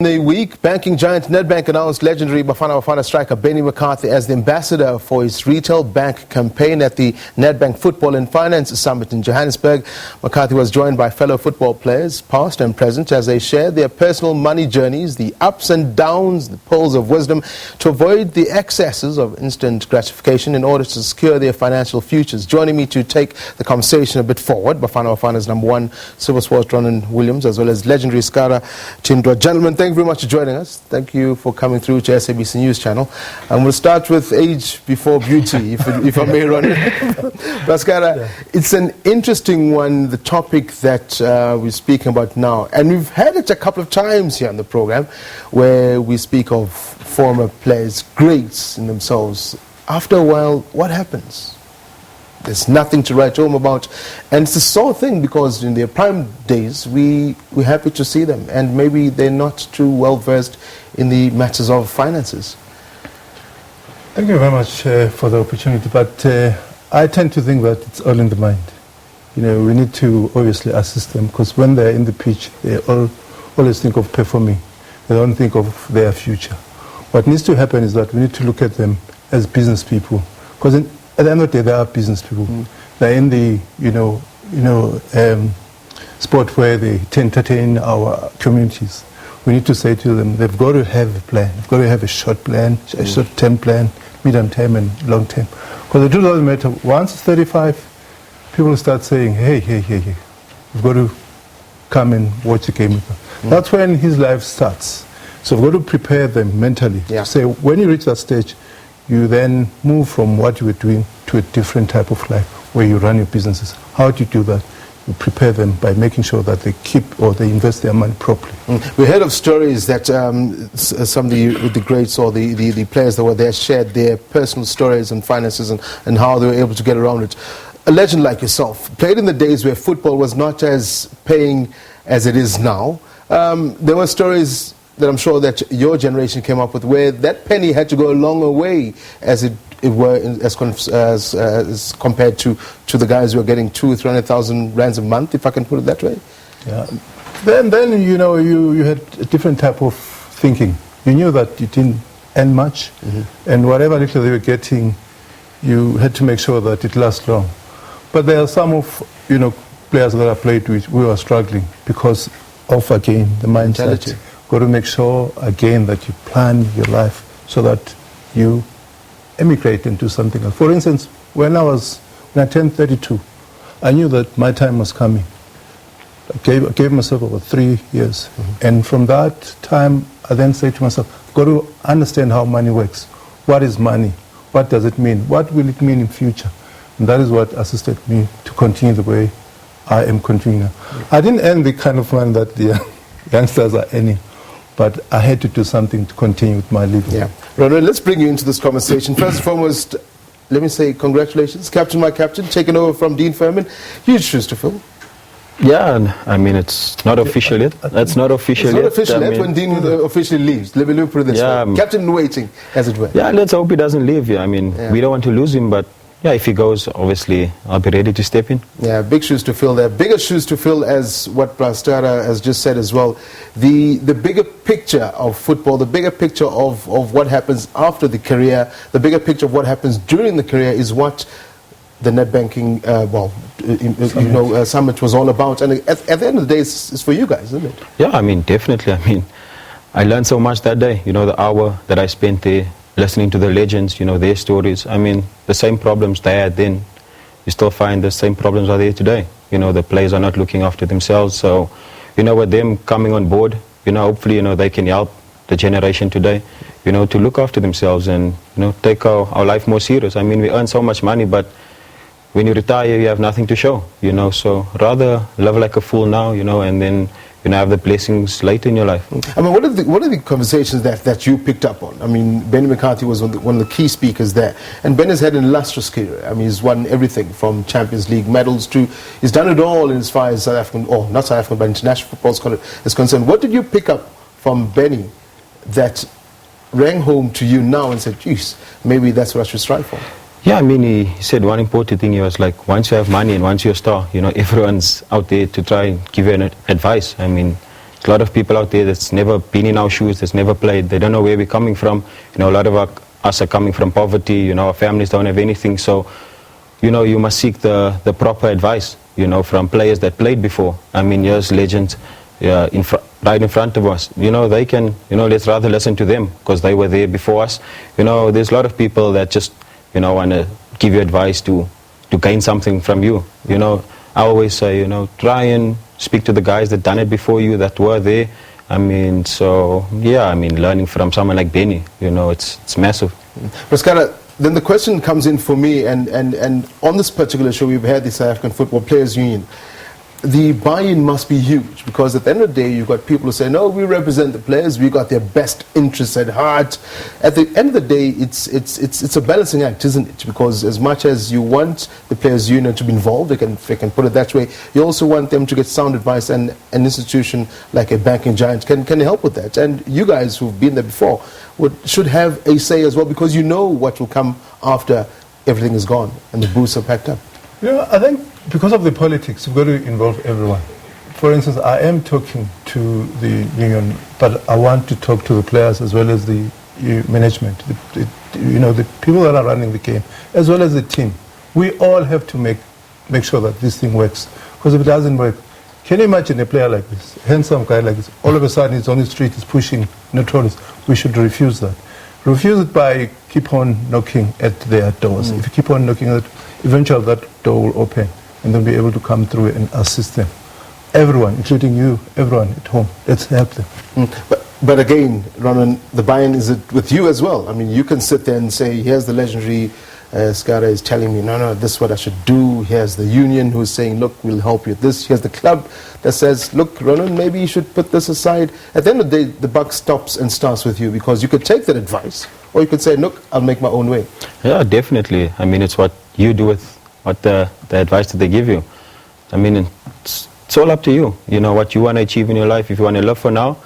The week, banking giant Nedbank announced legendary Bafana Bafana striker Benni McCarthy as the ambassador for its retail bank campaign at the Nedbank Football and Finance Summit in Johannesburg. McCarthy was joined by fellow football players, past and present, as they shared their personal money journeys, the ups and downs, the pearls of wisdom, to avoid the excesses of instant gratification in order to secure their financial futures. Joining me to take the conversation a bit forward, Bafana Bafana's #1 Supersports Ronwen Williams, as well as legendary Scara Thindwa. Gentlemen, thank you very much for joining us. Thank you for coming through to SABC News Channel. And we'll start with age before beauty, if I may, Ron. But Scara, it's an interesting one, the topic that we're speaking about now. And we've had it a couple of times here on the program where we speak of former players, greats in themselves. After a while, what happens? There's nothing to write home about. And it's a sore thing because in their prime days, we're happy to see them. And maybe they're not too well versed in the matters of finances. Thank you very much for the opportunity. But I tend to think that it's all in the mind. You know, we need to obviously assist them because when they're in the pitch, they always think of performing. They don't think of their future. What needs to happen is that we need to look at them as business people. Because at the end of the day, they are business people. They're in the, sport where they entertain our communities. We need to say to them, they've got to have a plan. They've got to have a short plan, a short-term plan, medium-term and long-term. Because the truth doesn't matter. Once it's 35, people start saying, hey, we've got to come and watch the game with them. That's when his life starts. So we've got to prepare them mentally. To say, when you reach that stage, you then move from what you were doing to a different type of life where you run your businesses. How do you do that? You prepare them by making sure that they keep or they invest their money properly. We heard of stories that some of the greats or the players that were there shared their personal stories and finances and how they were able to get around it. A legend like yourself, played in the days where football was not as paying as it is now. There were stories that I'm sure that your generation came up with, where that penny had to go a longer way, as compared to the guys who are getting 200,000-300,000 rands a month, if I can put it that way. Yeah. Then you had a different type of thinking. You knew that you didn't earn much, and whatever little they were getting, you had to make sure that it lasts long. But there are some of players that I played with who are struggling because of again the mindset. Got to make sure again that you plan your life so that you emigrate and do something else. For instance, when I turned 32, I knew that my time was coming. I gave myself about 3 years. And from that time, I then said to myself, I've got to understand how money works. What is money? What does it mean? What will it mean in future? And that is what assisted me to continue the way I am continuing now. I didn't earn the kind of money that the youngsters are earning, but I had to do something to continue with my living. Yeah. Ronwen, let's bring you into this conversation. First and foremost, let me say congratulations. Captain, my captain, taking over from Dean Furman. Huge shoes to fill. Yeah, I mean, it's not official yet. That's not official yet. It's not official yet when Dean officially leaves. Let me put it this way. Captain in waiting, as it were. Yeah, let's hope he doesn't leave. I mean, we don't want to lose him, but yeah, if he goes, obviously, I'll be ready to step in. Yeah, big shoes to fill there. Bigger shoes to fill, as what Scara has just said as well. The bigger picture of football, the bigger picture of what happens after the career, the bigger picture of what happens during the career is what the net banking summit was all about. And at the end of the day, it's for you guys, isn't it? Yeah, I mean, definitely. I mean, I learned so much that day. The hour that I spent there, listening to the legends, their stories. I mean, the same problems they had then, you still find the same problems are there today. The players are not looking after themselves. So, with them coming on board, hopefully, they can help the generation today, to look after themselves and, take our life more serious. I mean, we earn so much money, but when you retire, you have nothing to show, So rather live like a fool now, and then have the blessings later in your life. I mean, what are the conversations that you picked up on? I mean, Benni McCarthy was one of the key speakers there, and Ben has had an illustrious career. I mean, he's won everything from Champions League medals to, he's done it all as far as South African, or not South African, but international football is concerned. What did you pick up from Benni that rang home to you now and said, geez, maybe that's what I should strive for? Yeah, I mean, he said one important thing. He was like, once you have money and once you're a star, everyone's out there to try and give you an advice. I mean, a lot of people out there that's never been in our shoes, that's never played. They don't know where we're coming from. You know, a lot of us are coming from poverty. You know, our families don't have anything. So, you know, you must seek the proper advice, you know, from players that played before. I mean, here's legends right in front of us. You know, they can, you know, let's rather listen to them because they were there before us. You know, there's a lot of people that just, you know, want to give you advice to gain something from you. You know, I always say, you know, try and speak to the guys that done it before you, that were there. I mean, so, yeah, I mean, learning from someone like Benni, you know, it's massive. But Scara, then the question comes in for me, and on this particular show, we've had the South African Football Players Union. The buy-in must be huge, because at the end of the day, you've got people who say, no, we represent the players, we got their best interests at heart. At the end of the day, it's a balancing act, isn't it? Because as much as you want the players' union to be involved, if I can put it that way, you also want them to get sound advice, and an institution like a banking giant can help with that. And you guys who've been there before should have a say as well, because you know what will come after everything is gone and the booths are packed up. You know, I think because of the politics, you've got to involve everyone. For instance, I am talking to the union, but I want to talk to the players as well as the management, you know, the people that are running the game, as well as the team. We all have to make sure that this thing works. Because if it doesn't work, can you imagine a player like this, handsome guy like this, all of a sudden he's on the street, he's pushing notorious. We should refuse that. Refuse it by keep on knocking at their doors. If you keep on knocking at, eventually that door will open and they'll be able to come through and assist them. Everyone, including you, everyone at home, let's help them. But again, Ronwen, the buy-in is with you as well. I mean, you can sit there and say, here's the legendary Scara is telling me, no, this is what I should do. Here's the union who's saying, look, we'll help you with this. Here's the club that says, look, Ronwen, maybe you should put this aside. At the end of the day, the buck stops and starts with you, because you could take that advice, or you could say, look, I'll make my own way. Yeah, definitely. I mean, it's what you do with what the advice that they give you. I mean, it's all up to you. You know, what you want to achieve in your life. If you want to live for now,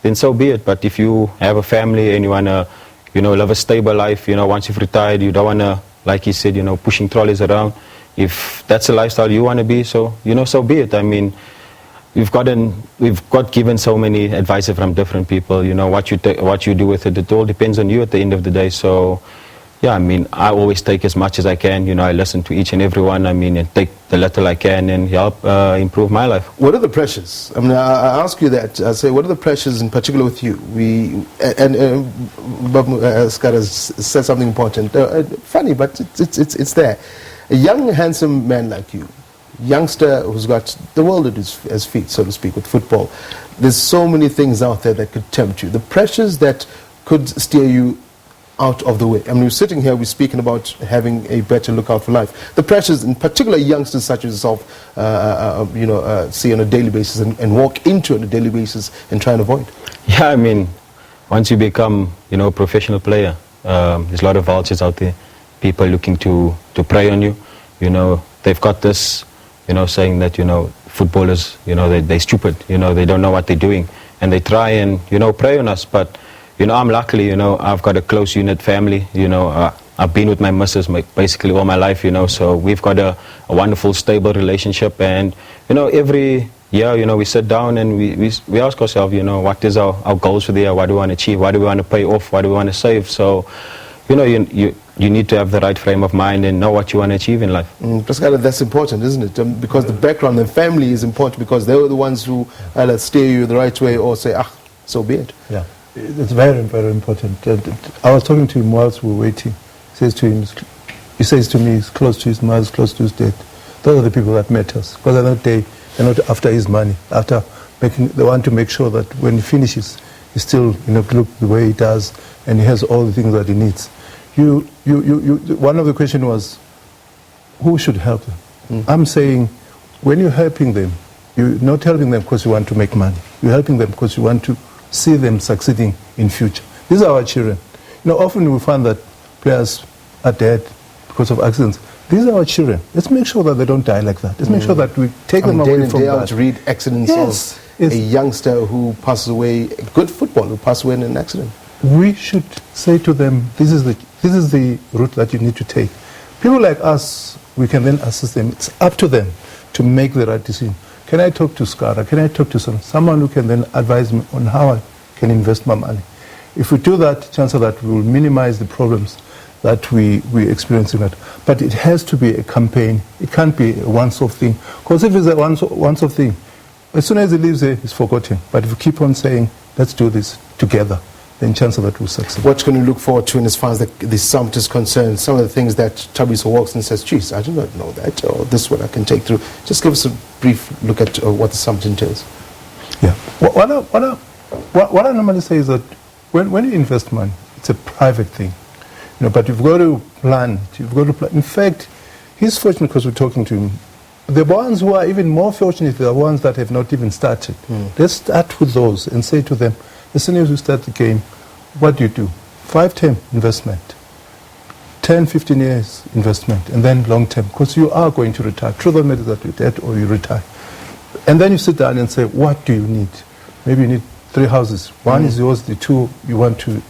then so be it. But if you have a family and you want to, you know, live a stable life, you know, once you've retired, you don't want to, like you said, you know, pushing trolleys around. If that's the lifestyle you want to be, so, you know, so be it. I mean, we've got given so many advices from different people. You know, what you do with it, it all depends on you at the end of the day. So, yeah, I mean, I always take as much as I can. You know, I listen to each and every one. I mean, and take the little I can and help improve my life. What are the pressures? I mean, I ask you that. I say, what are the pressures in particular with you? Scara said something important. Funny, but it's there. A young, handsome man like you, youngster who's got the world at his feet, so to speak, with football. There's so many things out there that could tempt you. The pressures that could steer you out of the way. I mean, we're sitting here, we're speaking about having a better lookout for life. The pressures, in particular, youngsters such as yourself, see on a daily basis and walk into on a daily basis and try and avoid. Yeah, I mean, once you become, you know, a professional player, there's a lot of vultures out there, people looking to prey on you. You know, they've got this, you know, saying that, you know, footballers, you know, they're stupid, you know, they don't know what they're doing, and they try and, you know, prey on us. But you know, I'm luckily, you know, I've got a close unit family. You know, I've been with my missus basically all my life, you know, so we've got a wonderful, stable relationship. And, you know, every year, you know, we sit down and we ask ourselves, you know, what is our goals for the year? What do we want to achieve? What do we want to pay off? What do we want to save? So, you know, you need to have the right frame of mind and know what you want to achieve in life. Scara, that's important, isn't it? Because the background and family is important, because they were the ones who either steer you the right way or say, so be it. Yeah. It's very, very important. I was talking to him whilst we were waiting. He says to me, he's close to his mother, he's close to his dad. Those are the people that matters, because they're not after his money. They want to make sure that when he finishes, he still, you know, look the way he does, and he has all the things that he needs. One of the questions was, who should help them? I'm saying, when you're helping them, you're not helping them because you want to make money. You're helping them because you want to see them succeeding in future. These are our children. You know, often we find that players are dead because of accidents. These are our children. Let's make sure that they don't die like that. Let's make sure that we take them away from that. To read accidents of a youngster who passes away, a good footballer who passes away in an accident. We should say to them, this is the route that you need to take. People like us, we can then assist them. It's up to them to make the right decision. can I talk to Scara? Can I talk to someone who can then advise me on how I can invest my money? If we do that, chances are that we will minimize the problems that we're experiencing that. But it has to be a campaign. It can't be a once-off thing. Because if it's a once-off thing, as soon as he leaves there, it's forgotten. But if we keep on saying, let's do this together, then chances are that we'll succeed. What can you look forward to in as far as the summit is concerned? Some of the things that Thabiso walks and says, geez, I do not know that, or this one I can take through. Just give us a brief look at what the summit entails. Yeah. What I normally say is that when you invest money, it's a private thing. You know, but you've got to plan. In fact, he's fortunate because we're talking to him. The ones who are even more fortunate are the ones that have not even started. Let's start with those and say to them, as soon as you start the game, what do you do? 5-10 investment, 10-15 years investment, and then long-term, because you are going to retire. Truth of the matter is that you're dead or you retire. And then you sit down and say, what do you need? Maybe you need 3 houses. One is yours, the 2 you want to,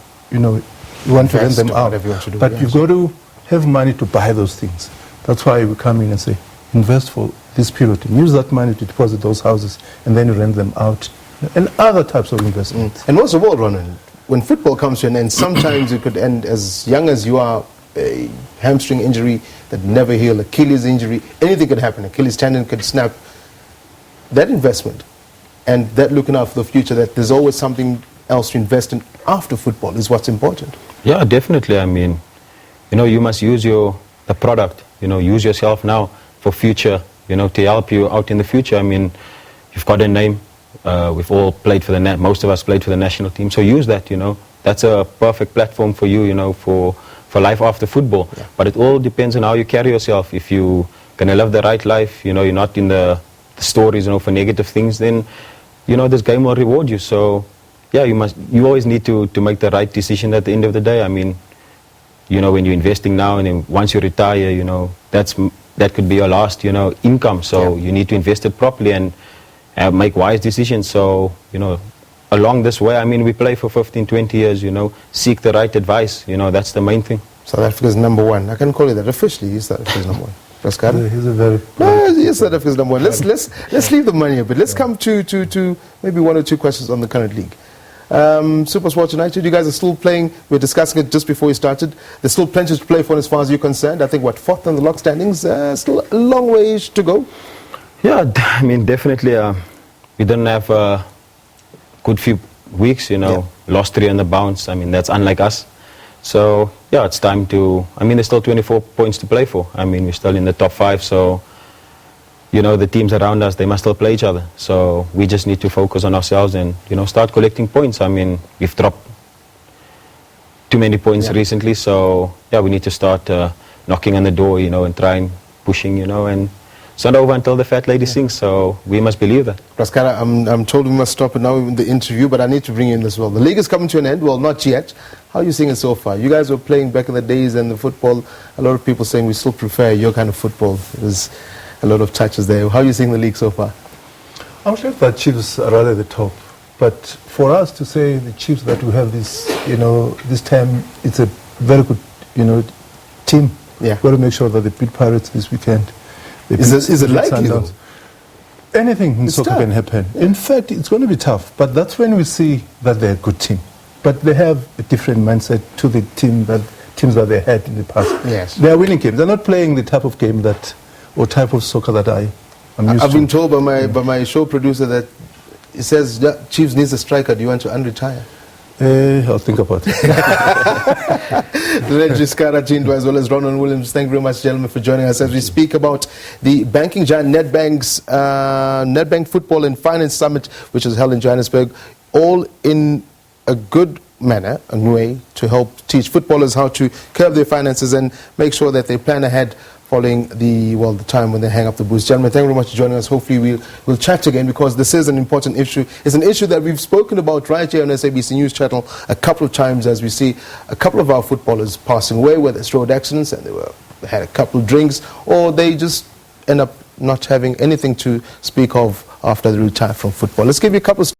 rent them out. But you've got to have money to buy those things. That's why we come in and say, invest for this period and use that money to deposit those houses and then you rent them out and other types of investments. And most of all, Ronwen, when football comes to an end, sometimes it could end as young as you are, a hamstring injury that never heal, Achilles injury, anything could happen. Achilles tendon could snap. That investment and that looking out for the future, that there's always something else to invest in after football is what's important. Yeah, definitely. I mean, you must use the product, use yourself now for future, to help you out in the future. I mean, you've got a name. We've all played for most of us played for the national team. So use that, That's a perfect platform for you, for life after football. Yeah. But it all depends on how you carry yourself. If you're going to live the right life, you're not in the stories, for negative things, then, this game will reward you. So, yeah, you always need to make the right decision at the end of the day. I mean, when you're investing now and then once you retire, that could be your last, income. So you need to invest it properly and make wise decisions. So, along this way, I mean, we play for 15, 20 years, seek the right advice, that's the main thing. South Africa's number 1. I can call it that officially. He's South Africa's number 1. Yeah, he's a very... Yes, South Africa's number 1. Let's leave the money a bit. Let's come to maybe 1 or 2 questions on the current league. Supersports United, you guys are still playing. We were discussing it just before we started. There's still plenty to play for as far as you're concerned. I think, 4th on the log standings? Still a long way to go. Yeah, I mean, definitely. We didn't have a good few weeks, Lost 3 on the bounce. I mean, that's unlike us. So, yeah, it's time to... I mean, there's still 24 points to play for. I mean, we're still in the top 5, so... the teams around us, they must still play each other. So we just need to focus on ourselves and, start collecting points. I mean, we've dropped too many points recently. So, yeah, we need to start knocking on the door, and try and pushing, and it's not over until the fat lady sings. So we must believe that. Scara, I'm told we must stop it now in the interview, but I need to bring you in as well. The league is coming to an end. Well, not yet. How are you seeing it so far? You guys were playing back in the days and the football. A lot of people saying we still prefer your kind of football. There's a lot of touches there. How are you seeing the league so far? I'm sure that Chiefs are rather at the top. But for us to say the Chiefs that we have this, this time, it's a very good, team. Yeah. We've got to make sure that they beat Pirates this weekend. Is it likely though? Anything in soccer can happen. In fact, it's going to be tough. But that's when we see that they're a good team. But they have a different mindset to the teams that they had in the past. Yes. They are winning games. They're not playing the type of game that, or type of soccer that I'm used to. I've been told by my show producer that he says that Chiefs needs a striker. Do you want to unretire? I'll think about it. Scara Thindwa as well as Ronwen Williams. Thank you very much, gentlemen, for joining us as we speak about the banking giant Nedbank's Nedbank Football and Finance Summit, which is held in Johannesburg, all in a good manner and way to help teach footballers how to curb their finances and make sure that they plan ahead following the time when they hang up the boots. Gentlemen, thank you very much for joining us. Hopefully we'll chat again, because this is an important issue. It's an issue that we've spoken about right here on SABC News Channel a couple of times, as we see a couple of our footballers passing away, whether it's road accidents and they had a couple of drinks, or they just end up not having anything to speak of after they retire from football. Let's give you a couple of